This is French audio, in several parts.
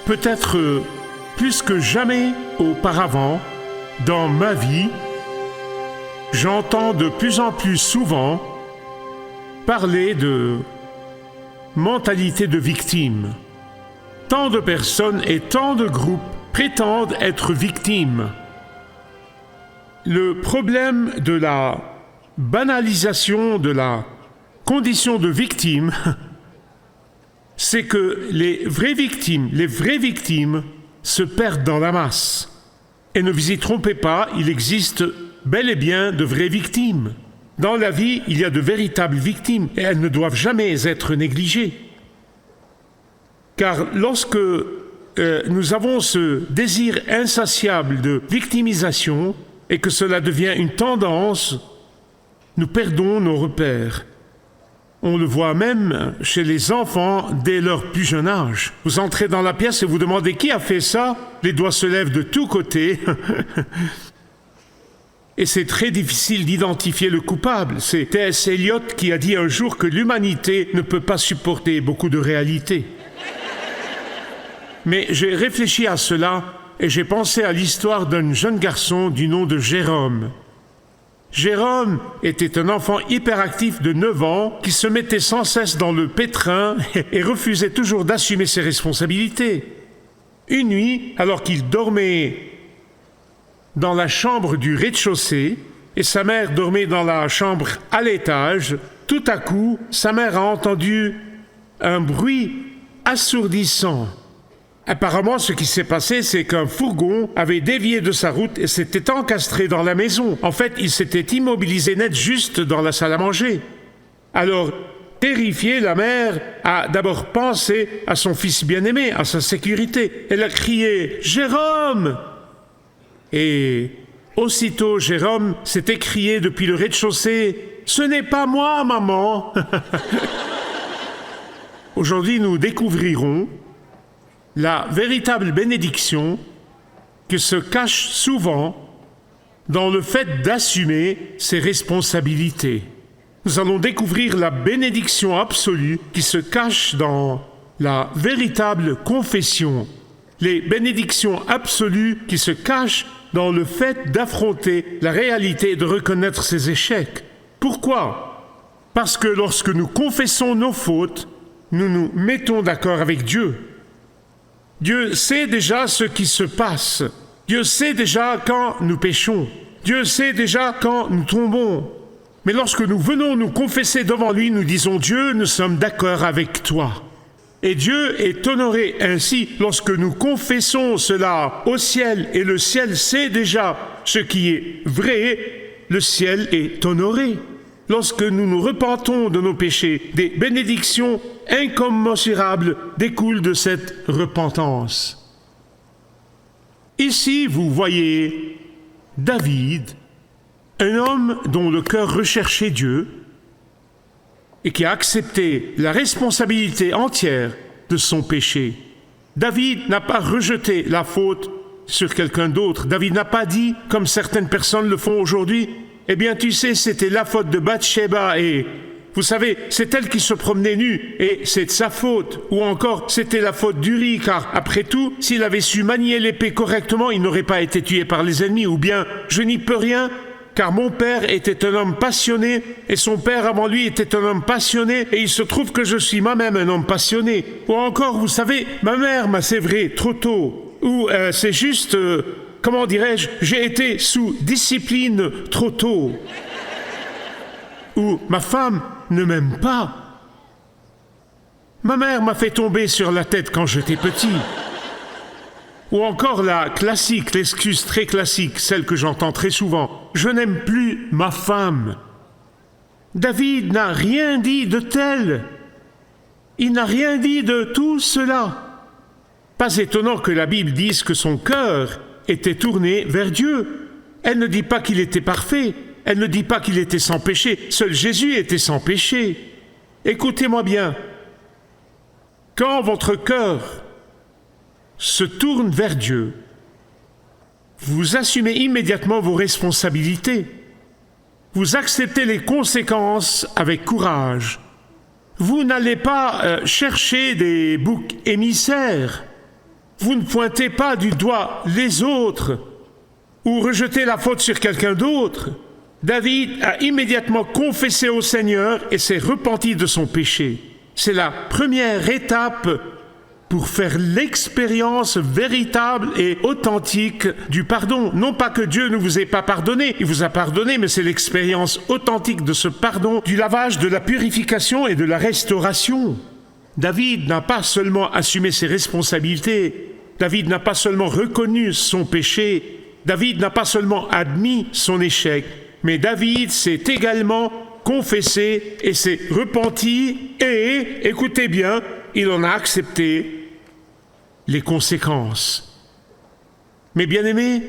Peut-être plus que jamais auparavant, dans ma vie, j'entends de plus en plus souvent parler de mentalité de victime. Tant de personnes et tant de groupes prétendent être victimes. Le problème de la banalisation de la condition de victime, c'est que les vraies victimes se perdent dans la masse. Et ne vous y trompez pas, il existe bel et bien de vraies victimes. Dans la vie, il y a de véritables victimes et elles ne doivent jamais être négligées. Car lorsque nous avons ce désir insatiable de victimisation et que cela devient une tendance, nous perdons nos repères. On le voit même chez les enfants dès leur plus jeune âge. Vous entrez dans la pièce et vous demandez qui a fait ça, les doigts se lèvent de tous côtés. Et c'est très difficile d'identifier le coupable. C'est T.S. Eliot qui a dit un jour que l'humanité ne peut pas supporter beaucoup de réalité. Mais j'ai réfléchi à cela et j'ai pensé à l'histoire d'un jeune garçon du nom de Jérôme. Jérôme était un enfant hyperactif de 9 ans qui se mettait sans cesse dans le pétrin et refusait toujours d'assumer ses responsabilités. Une nuit, alors qu'il dormait dans la chambre du rez-de-chaussée et sa mère dormait dans la chambre à l'étage, tout à coup, sa mère a entendu un bruit assourdissant. Apparemment, ce qui s'est passé, c'est qu'un fourgon avait dévié de sa route et s'était encastré dans la maison. En fait, il s'était immobilisé net juste dans la salle à manger. Alors, terrifiée, la mère a d'abord pensé à son fils bien-aimé, à sa sécurité. Elle a crié « Jérôme !» Et aussitôt, Jérôme s'est écrié depuis le rez-de-chaussée « Ce n'est pas moi, maman !» Aujourd'hui, nous découvrirons la véritable bénédiction qui se cache souvent dans le fait d'assumer ses responsabilités. Nous allons découvrir la bénédiction absolue qui se cache dans la véritable confession. Les bénédictions absolues qui se cachent dans le fait d'affronter la réalité et de reconnaître ses échecs. Pourquoi ? Parce que lorsque nous confessons nos fautes, nous nous mettons d'accord avec Dieu. Dieu sait déjà ce qui se passe. Dieu sait déjà quand nous péchons. Dieu sait déjà quand nous tombons. Mais lorsque nous venons nous confesser devant lui, nous disons « Dieu, nous sommes d'accord avec toi ». Et Dieu est honoré ainsi lorsque nous confessons cela au ciel et le ciel sait déjà ce qui est vrai, le ciel est honoré. Lorsque nous nous repentons de nos péchés, des bénédictions incommensurables découlent de cette repentance. Ici, vous voyez David, un homme dont le cœur recherchait Dieu et qui a accepté la responsabilité entière de son péché. David n'a pas rejeté la faute sur quelqu'un d'autre. David n'a pas dit, comme certaines personnes le font aujourd'hui, « Eh bien, tu sais, c'était la faute de Bathsheba et, vous savez, c'est elle qui se promenait nue et c'est de sa faute. » Ou encore, « C'était la faute d'Uri, car après tout, s'il avait su manier l'épée correctement, il n'aurait pas été tué par les ennemis. » Ou bien, « Je n'y peux rien, car mon père était un homme passionné et son père avant lui était un homme passionné et il se trouve que je suis moi-même un homme passionné. » Ou encore, vous savez, « Ma mère m'a sévré trop tôt. » Ou c'est juste... comment dirais-je, j'ai été sous discipline trop tôt. Ou ma femme ne m'aime pas. Ma mère m'a fait tomber sur la tête quand j'étais petit. Ou encore la classique, l'excuse très classique, celle que j'entends très souvent. Je n'aime plus ma femme. David n'a rien dit de tel. Il n'a rien dit de tout cela. Pas étonnant que la Bible dise que son cœur était tourné vers Dieu. Elle ne dit pas qu'il était parfait. Elle ne dit pas qu'il était sans péché. Seul Jésus était sans péché. Écoutez-moi bien. Quand votre cœur se tourne vers Dieu, vous assumez immédiatement vos responsabilités. Vous acceptez les conséquences avec courage. Vous n'allez pas chercher des boucs émissaires. Vous ne pointez pas du doigt les autres ou rejetez la faute sur quelqu'un d'autre. David a immédiatement confessé au Seigneur et s'est repenti de son péché. C'est la première étape pour faire l'expérience véritable et authentique du pardon. Non pas que Dieu ne vous ait pas pardonné, il vous a pardonné, mais c'est l'expérience authentique de ce pardon, du lavage, de la purification et de la restauration. David n'a pas seulement assumé ses responsabilités, David n'a pas seulement reconnu son péché, David n'a pas seulement admis son échec, mais David s'est également confessé et s'est repenti et, écoutez bien, il en a accepté les conséquences. Mes bien-aimés,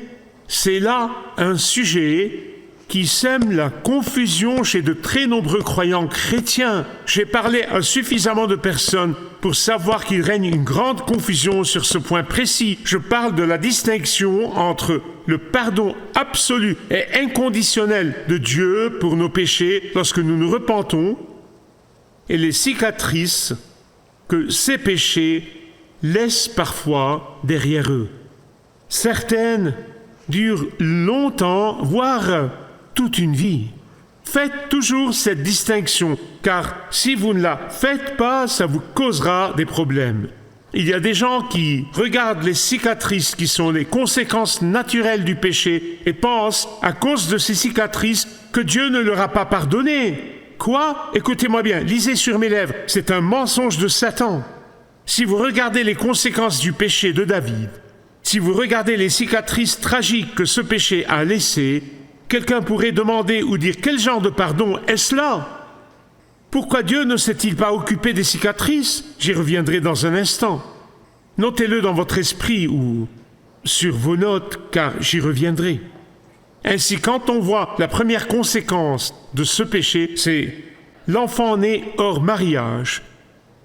c'est là un sujet qui sème la confusion chez de très nombreux croyants chrétiens. J'ai parlé à suffisamment de personnes pour savoir qu'il règne une grande confusion sur ce point précis. Je parle de la distinction entre le pardon absolu et inconditionnel de Dieu pour nos péchés lorsque nous nous repentons et les cicatrices que ces péchés laissent parfois derrière eux. Certaines durent longtemps, voire toute une vie. Faites toujours cette distinction, car si vous ne la faites pas, ça vous causera des problèmes. Il y a des gens qui regardent les cicatrices qui sont les conséquences naturelles du péché et pensent, à cause de ces cicatrices, que Dieu ne leur a pas pardonné. Quoi? Écoutez-moi bien, lisez sur mes lèvres, c'est un mensonge de Satan. Si vous regardez les conséquences du péché de David, si vous regardez les cicatrices tragiques que ce péché a laissées, quelqu'un pourrait demander ou dire quel genre de pardon est-ce là? Pourquoi Dieu ne s'est-il pas occupé des cicatrices? J'y reviendrai dans un instant. Notez-le dans votre esprit ou sur vos notes, car j'y reviendrai. Ainsi, quand on voit la première conséquence de ce péché, c'est l'enfant né hors mariage,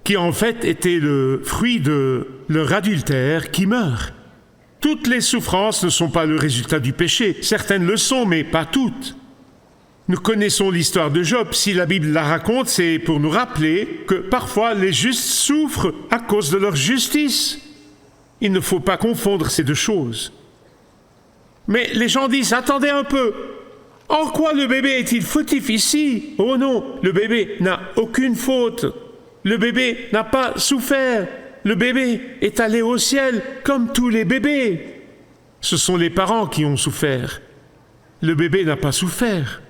qui en fait était le fruit de leur adultère qui meurt. Toutes les souffrances ne sont pas le résultat du péché. Certaines le sont, mais pas toutes. Nous connaissons l'histoire de Job. Si la Bible la raconte, c'est pour nous rappeler que parfois les justes souffrent à cause de leur justice. Il ne faut pas confondre ces deux choses. Mais les gens disent, attendez un peu. En quoi le bébé est-il fautif ici? Oh non, le bébé n'a aucune faute. Le bébé n'a pas souffert. Le bébé est allé au ciel comme tous les bébés. Ce sont les parents qui ont souffert. Le bébé n'a pas souffert.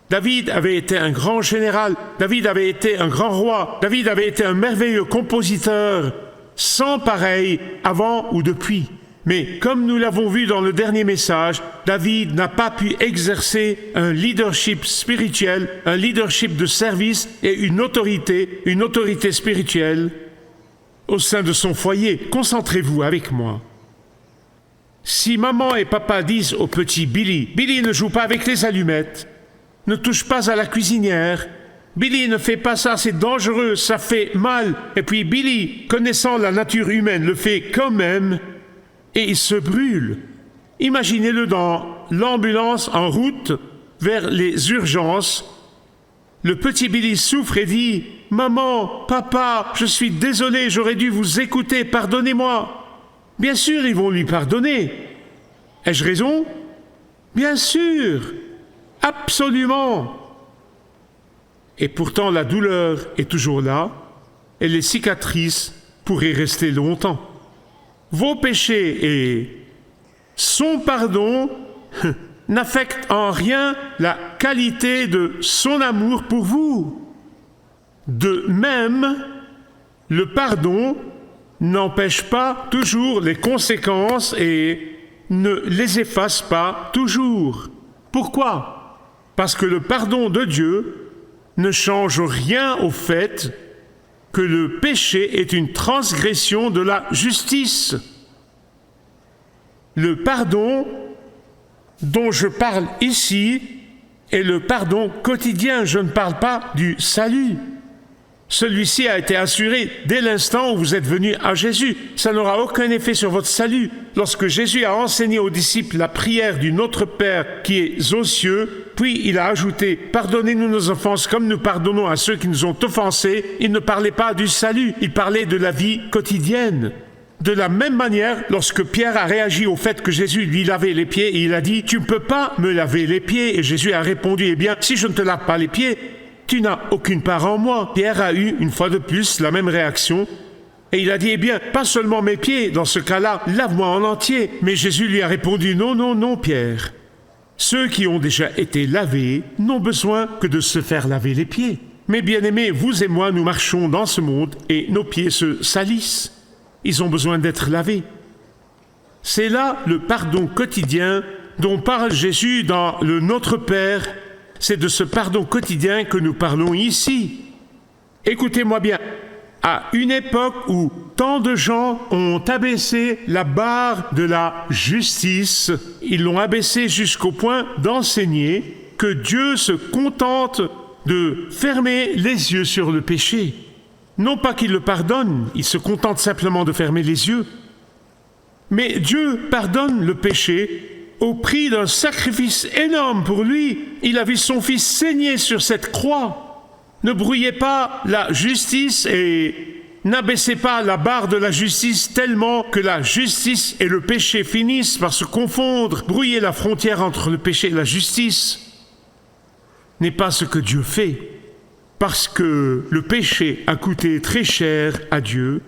David avait été un grand général. David avait été un grand roi. David avait été un merveilleux compositeur, sans pareil avant ou depuis. Mais comme nous l'avons vu dans le dernier message, David n'a pas pu exercer un leadership spirituel, un leadership de service et une autorité spirituelle au sein de son foyer. Concentrez-vous avec moi. Si maman et papa disent au petit Billy, « Billy, ne joue pas avec les allumettes, ne touche pas à la cuisinière, Billy, ne fais pas ça, c'est dangereux, ça fait mal. » Et puis Billy, connaissant la nature humaine, le fait quand même, et il se brûle. Imaginez-le dans l'ambulance en route vers les urgences. Le petit Billy souffre et dit « Maman, papa, je suis désolé, j'aurais dû vous écouter, pardonnez-moi. » Bien sûr, ils vont lui pardonner. Ai-je raison? Bien sûr, absolument. Et pourtant, la douleur est toujours là et les cicatrices pourraient rester longtemps. Vos péchés et son pardon n'affectent en rien la qualité de son amour pour vous. De même, le pardon n'empêche pas toujours les conséquences et ne les efface pas toujours. Pourquoi? Parce que le pardon de Dieu ne change rien au fait que le péché est une transgression de la justice. Le pardon dont je parle ici est le pardon quotidien. Je ne parle pas du salut. Celui-ci a été assuré dès l'instant où vous êtes venu à Jésus. Ça n'aura aucun effet sur votre salut. Lorsque Jésus a enseigné aux disciples la prière du Notre Père qui est aux cieux, puis il a ajouté « Pardonnez-nous nos offenses comme nous pardonnons à ceux qui nous ont offensés », il ne parlait pas du salut, il parlait de la vie quotidienne. De la même manière, lorsque Pierre a réagi au fait que Jésus lui lavait les pieds, et il a dit « Tu ne peux pas me laver les pieds », et Jésus a répondu « Eh bien, si je ne te lave pas les pieds, tu n'as aucune part en moi. » Pierre a eu, une fois de plus, la même réaction. Et il a dit, eh bien, pas seulement mes pieds, dans ce cas-là, lave-moi en entier. Mais Jésus lui a répondu, non, non, non, Pierre. Ceux qui ont déjà été lavés n'ont besoin que de se faire laver les pieds. Mais bien-aimés, vous et moi, nous marchons dans ce monde et nos pieds se salissent. Ils ont besoin d'être lavés. C'est là le pardon quotidien dont parle Jésus dans le Notre Père. C'est de ce pardon quotidien que nous parlons ici. Écoutez-moi bien, à une époque où tant de gens ont abaissé la barre de la justice, ils l'ont abaissée jusqu'au point d'enseigner que Dieu se contente de fermer les yeux sur le péché. Non pas qu'il le pardonne, il se contente simplement de fermer les yeux. Mais Dieu pardonne le péché au prix d'un sacrifice énorme pour lui. Il a vu son Fils saigner sur cette croix. Ne brouillez pas la justice et n'abaissez pas la barre de la justice tellement que la justice et le péché finissent par se confondre. Brouiller la frontière entre le péché et la justice n'est pas ce que Dieu fait, parce que le péché a coûté très cher à Dieu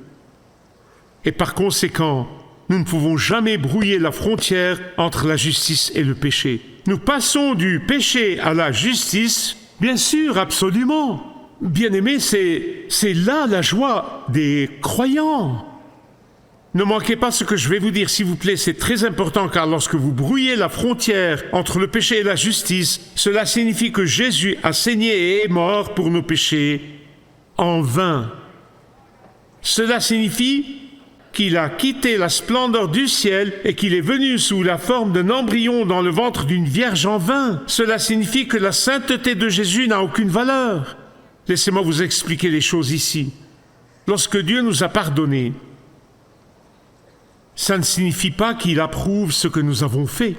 et par conséquent, nous ne pouvons jamais brouiller la frontière entre la justice et le péché. Nous passons du péché à la justice, bien sûr, absolument. Bien-aimés, c'est là la joie des croyants. Ne manquez pas ce que je vais vous dire, s'il vous plaît, c'est très important, car lorsque vous brouillez la frontière entre le péché et la justice, cela signifie que Jésus a saigné et est mort pour nos péchés en vain. Cela signifie qu'il a quitté la splendeur du ciel et qu'il est venu sous la forme d'un embryon dans le ventre d'une vierge en vain. Cela signifie que la sainteté de Jésus n'a aucune valeur. Laissez-moi vous expliquer les choses ici. Lorsque Dieu nous a pardonnés, ça ne signifie pas qu'il approuve ce que nous avons fait.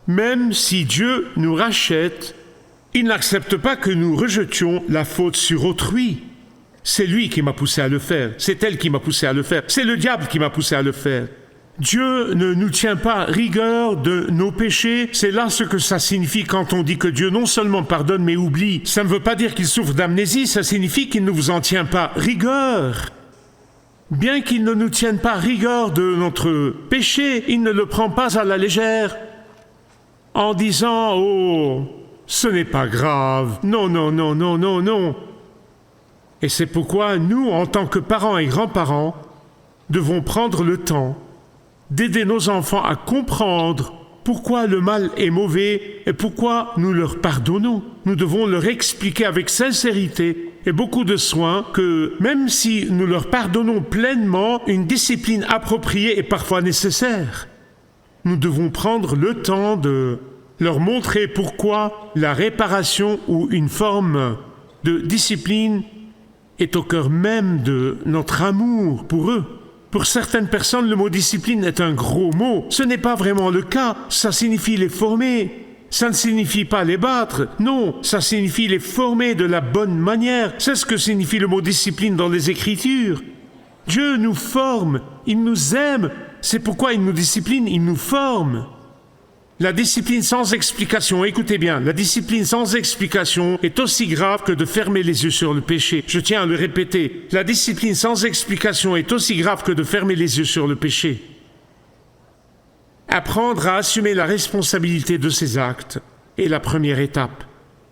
Même si Dieu nous rachète, il n'accepte pas que nous rejetions la faute sur autrui. C'est lui qui m'a poussé à le faire, c'est elle qui m'a poussé à le faire, c'est le diable qui m'a poussé à le faire. Dieu ne nous tient pas rigueur de nos péchés, c'est là ce que ça signifie quand on dit que Dieu non seulement pardonne mais oublie. Ça ne veut pas dire qu'il souffre d'amnésie, ça signifie qu'il ne vous en tient pas rigueur. Bien qu'il ne nous tienne pas rigueur de notre péché, il ne le prend pas à la légère en disant « Oh, ce n'est pas grave, non, non, non, non, non, non ». Et c'est pourquoi nous, en tant que parents et grands-parents, devons prendre le temps d'aider nos enfants à comprendre pourquoi le mal est mauvais et pourquoi nous leur pardonnons. Nous devons leur expliquer avec sincérité et beaucoup de soin que même si nous leur pardonnons pleinement, une discipline appropriée est parfois nécessaire. Nous devons prendre le temps de leur montrer pourquoi la réparation ou une forme de discipline est au cœur même de notre amour pour eux. Pour certaines personnes, le mot discipline est un gros mot. Ce n'est pas vraiment le cas. Ça signifie les former. Ça ne signifie pas les battre. Non, ça signifie les former de la bonne manière. C'est ce que signifie le mot discipline dans les Écritures. Dieu nous forme. Il nous aime. C'est pourquoi il nous discipline. Il nous forme. La discipline sans explication, écoutez bien, la discipline sans explication est aussi grave que de fermer les yeux sur le péché. Je tiens à le répéter, la discipline sans explication est aussi grave que de fermer les yeux sur le péché. Apprendre à assumer la responsabilité de ses actes est la première étape.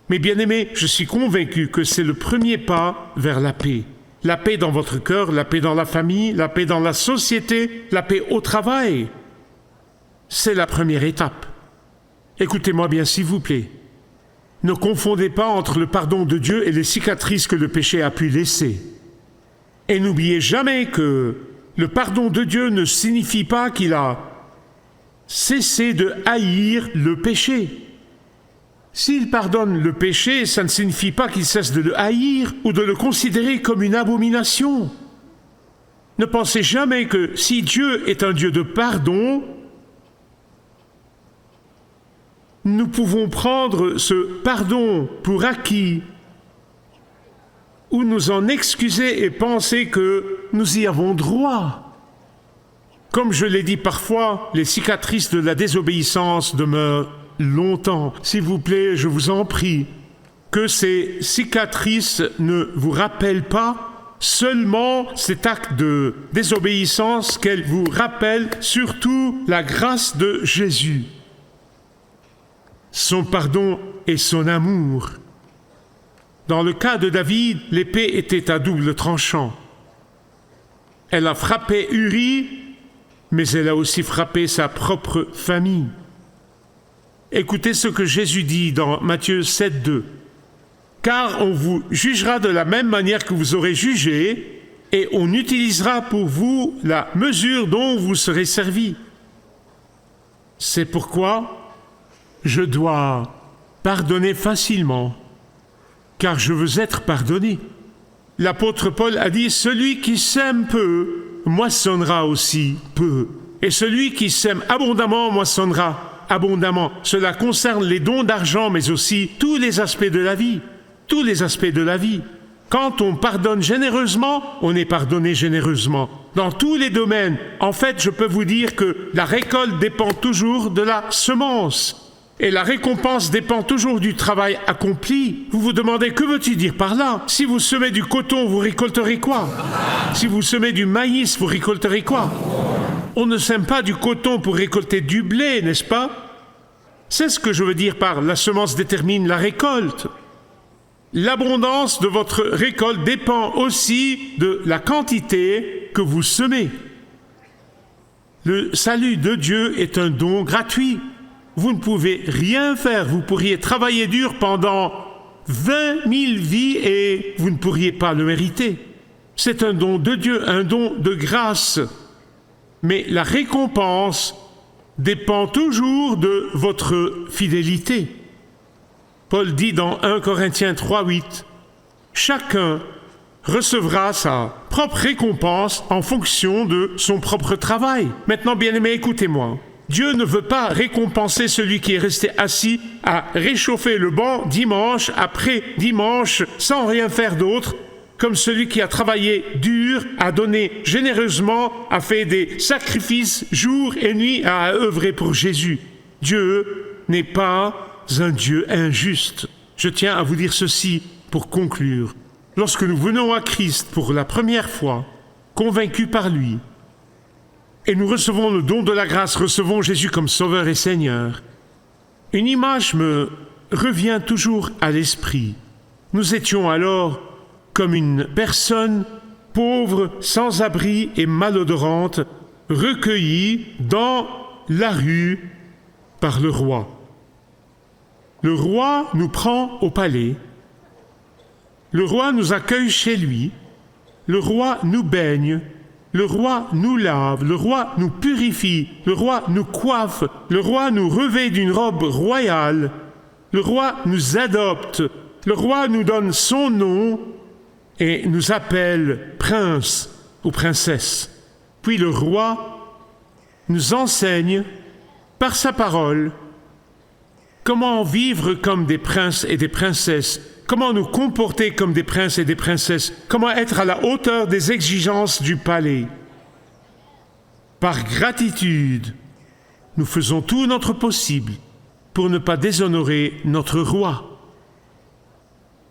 Mais bien aimés, je suis convaincu que c'est le premier pas vers la paix. La paix dans votre cœur, la paix dans la famille, la paix dans la société, la paix au travail. C'est la première étape. Écoutez-moi bien, s'il vous plaît. Ne confondez pas entre le pardon de Dieu et les cicatrices que le péché a pu laisser. Et n'oubliez jamais que le pardon de Dieu ne signifie pas qu'il a cessé de haïr le péché. S'il pardonne le péché, ça ne signifie pas qu'il cesse de le haïr ou de le considérer comme une abomination. Ne pensez jamais que si Dieu est un Dieu de pardon, nous pouvons prendre ce pardon pour acquis ou nous en excuser et penser que nous y avons droit. Comme je l'ai dit parfois, les cicatrices de la désobéissance demeurent longtemps. S'il vous plaît, je vous en prie, que ces cicatrices ne vous rappellent pas seulement cet acte de désobéissance, qu'elles vous rappellent surtout la grâce de Jésus, son pardon et son amour. Dans le cas de David, l'épée était à double tranchant. Elle a frappé Uri, mais elle a aussi frappé sa propre famille. Écoutez ce que Jésus dit dans Matthieu 7, 2. « Car on vous jugera de la même manière que vous aurez jugé, et on utilisera pour vous la mesure dont vous serez servi. C'est pourquoi je dois pardonner facilement, car je veux être pardonné. » L'apôtre Paul a dit « Celui qui sème peu, moissonnera aussi peu. Et celui qui sème abondamment, moissonnera abondamment. » Cela concerne les dons d'argent, mais aussi tous les aspects de la vie. Tous les aspects de la vie. Quand on pardonne généreusement, on est pardonné généreusement. Dans tous les domaines. En fait, je peux vous dire que la récolte dépend toujours de la semence. Et la récompense dépend toujours du travail accompli. Vous vous demandez, que veux-tu dire par là? Si vous semez du coton, vous récolterez quoi? Si vous semez du maïs, vous récolterez quoi? On ne sème pas du coton pour récolter du blé, n'est-ce pas? C'est ce que je veux dire par la semence détermine la récolte. L'abondance de votre récolte dépend aussi de la quantité que vous semez. Le salut de Dieu est un don gratuit. Vous ne pouvez rien faire. Vous pourriez travailler dur pendant 20 000 vies et vous ne pourriez pas le mériter. C'est un don de Dieu, un don de grâce. Mais la récompense dépend toujours de votre fidélité. Paul dit dans 1 Corinthiens 3, 8, « Chacun recevra sa propre récompense en fonction de son propre travail. » Maintenant, bien-aimés, écoutez-moi. Dieu ne veut pas récompenser celui qui est resté assis à réchauffer le banc dimanche après dimanche sans rien faire d'autre, comme celui qui a travaillé dur, a donné généreusement, a fait des sacrifices jour et nuit, a œuvré pour Jésus. Dieu n'est pas un Dieu injuste. Je tiens à vous dire ceci pour conclure. Lorsque nous venons à Christ pour la première fois, convaincus par lui, et nous recevons le don de la grâce, recevons Jésus comme Sauveur et Seigneur, une image me revient toujours à l'esprit. Nous étions alors comme une personne pauvre, sans abri et malodorante, recueillie dans la rue par le roi. Le roi nous prend au palais. Le roi nous accueille chez lui. Le roi nous baigne. Le roi nous lave. Le roi nous purifie. Le roi nous coiffe. Le roi nous revêt d'une robe royale. Le roi nous adopte. Le roi nous donne son nom et nous appelle prince ou princesse. Puis le roi nous enseigne par sa parole comment vivre comme des princes et des princesses, comment nous comporter comme des princes et des princesses, comment être à la hauteur des exigences du palais. Par gratitude, nous faisons tout notre possible pour ne pas déshonorer notre roi,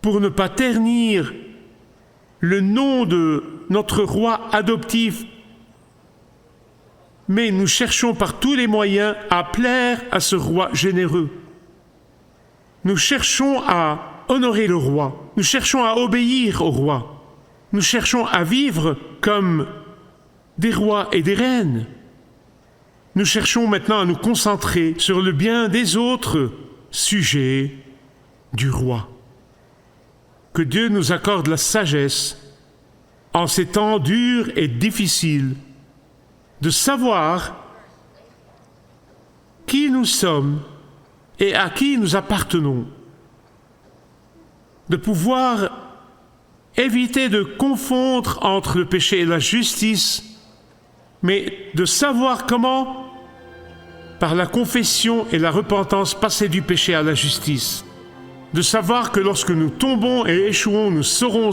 pour ne pas ternir le nom de notre roi adoptif, mais nous cherchons par tous les moyens à plaire à ce roi généreux. Nous cherchons à honorer le roi. Nous cherchons à obéir au roi. Nous cherchons à vivre comme des rois et des reines. Nous cherchons maintenant à nous concentrer sur le bien des autres sujets du roi. Que Dieu nous accorde la sagesse, en ces temps durs et difficiles, de savoir qui nous sommes et à qui nous appartenons, de pouvoir éviter de confondre entre le péché et la justice, mais de savoir comment, par la confession et la repentance, passer du péché à la justice. De savoir que lorsque nous tombons et échouons, nous serons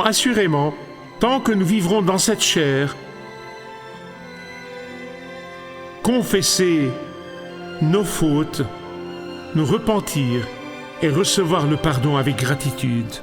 assurément, tant que nous vivrons dans cette chair, confesser nos fautes, nous repentir et recevoir le pardon avec gratitude.